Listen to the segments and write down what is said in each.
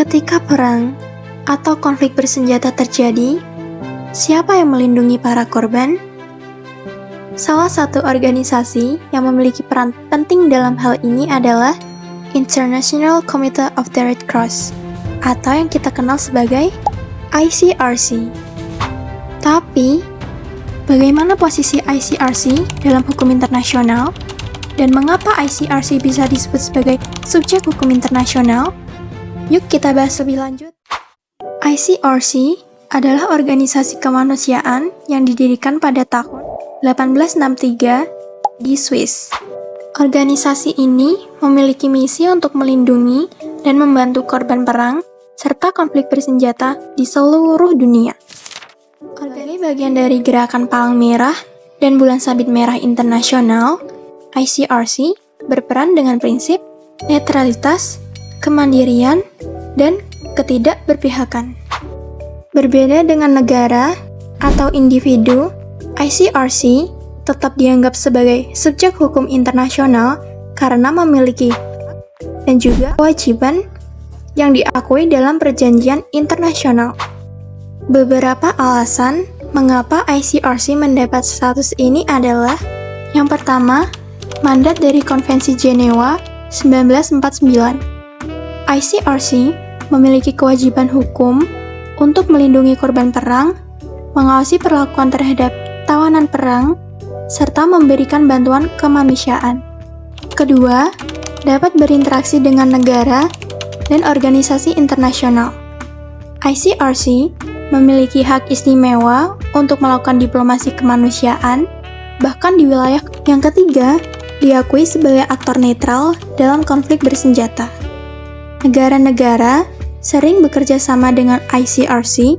Ketika perang atau konflik bersenjata terjadi, siapa yang melindungi para korban? Salah satu organisasi yang memiliki peran penting dalam hal ini adalah International Committee of the Red Cross, atau yang kita kenal sebagai ICRC. Tapi, bagaimana posisi ICRC dalam hukum internasional? Dan mengapa ICRC bisa disebut sebagai subjek hukum internasional? Yuk kita bahas lebih lanjut. ICRC adalah organisasi kemanusiaan yang didirikan pada tahun 1863 di Swiss. Organisasi ini memiliki misi untuk melindungi dan membantu korban perang serta konflik bersenjata di seluruh dunia. Sebagai bagian dari Gerakan Palang Merah dan Bulan Sabit Merah Internasional, ICRC berperan dengan prinsip netralitas, kemandirian, dan ketidakberpihakan. Berbeda dengan negara atau individu, ICRC tetap dianggap sebagai subjek hukum internasional karena memiliki dan juga kewajiban yang diakui dalam perjanjian internasional. Beberapa alasan mengapa ICRC mendapat status ini adalah: yang pertama, mandat dari Konvensi Jenewa 1949. ICRC memiliki kewajiban hukum untuk melindungi korban perang, mengawasi perlakuan terhadap tawanan perang, serta memberikan bantuan kemanusiaan. Kedua, dapat berinteraksi dengan negara dan organisasi internasional. ICRC memiliki hak istimewa untuk melakukan diplomasi kemanusiaan, bahkan di wilayah. Yang ketiga, diakui sebagai aktor netral dalam konflik bersenjata. Negara-negara sering bekerja sama dengan ICRC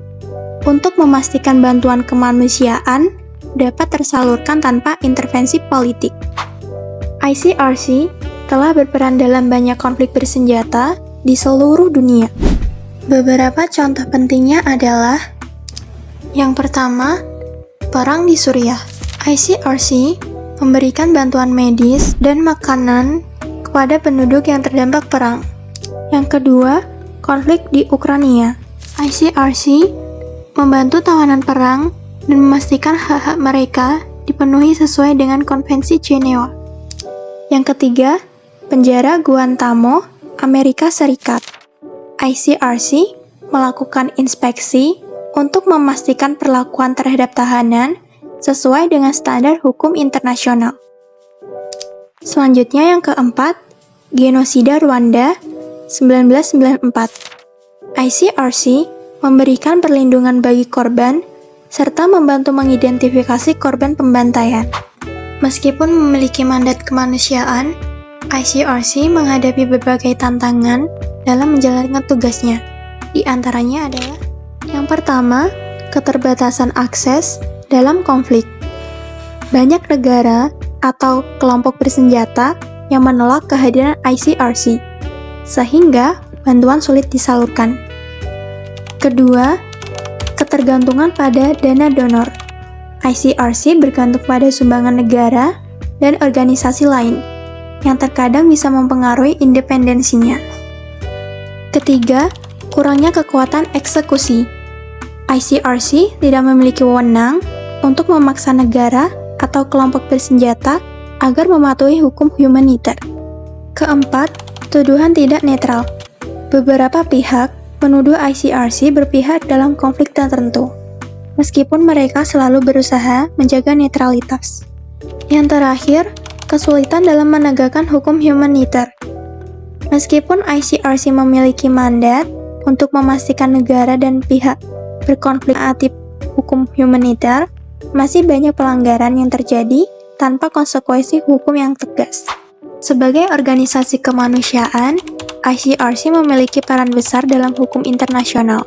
untuk memastikan bantuan kemanusiaan dapat tersalurkan tanpa intervensi politik. ICRC telah berperan dalam banyak konflik bersenjata di seluruh dunia. Beberapa contoh pentingnya adalah: yang pertama, perang di Suriah. ICRC memberikan bantuan medis dan makanan kepada penduduk yang terdampak perang. Yang kedua, konflik di Ukraina. ICRC membantu tawanan perang dan memastikan hak-hak mereka dipenuhi sesuai dengan Konvensi Jenewa. Yang ketiga, penjara Guantanamo, Amerika Serikat. ICRC melakukan inspeksi untuk memastikan perlakuan terhadap tahanan sesuai dengan standar hukum internasional. Selanjutnya yang keempat, genosida Rwanda 1994. ICRC memberikan perlindungan bagi korban serta membantu mengidentifikasi korban pembantaian. Meskipun memiliki mandat kemanusiaan, ICRC menghadapi berbagai tantangan dalam menjalankan tugasnya. Di antaranya adalah: yang pertama, keterbatasan akses dalam konflik. Banyak negara atau kelompok bersenjata yang menolak kehadiran ICRC, sehingga bantuan sulit disalurkan. Kedua, ketergantungan pada dana donor. ICRC bergantung pada sumbangan negara dan organisasi lain, yang terkadang bisa mempengaruhi independensinya. Ketiga, kurangnya kekuatan eksekusi. ICRC tidak memiliki wewenang untuk memaksa negara atau kelompok bersenjata agar mematuhi hukum humaniter. Keempat, tuduhan tidak netral. Beberapa pihak menuduh ICRC berpihak dalam konflik tertentu, meskipun mereka selalu berusaha menjaga netralitas. Yang terakhir, kesulitan dalam menegakkan hukum humaniter. Meskipun ICRC memiliki mandat untuk memastikan negara dan pihak berkonflik menaati hukum humaniter, masih banyak pelanggaran yang terjadi tanpa konsekuensi hukum yang tegas. Sebagai organisasi kemanusiaan, ICRC memiliki peran besar dalam hukum internasional.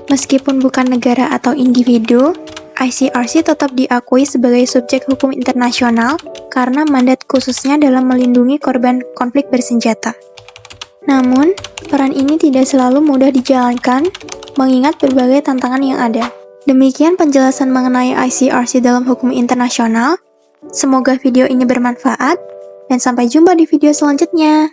Meskipun bukan negara atau individu, ICRC tetap diakui sebagai subjek hukum internasional karena mandat khususnya dalam melindungi korban konflik bersenjata. Namun, peran ini tidak selalu mudah dijalankan mengingat berbagai tantangan yang ada. Demikian penjelasan mengenai ICRC dalam hukum internasional. Semoga video ini bermanfaat, dan sampai jumpa di video selanjutnya.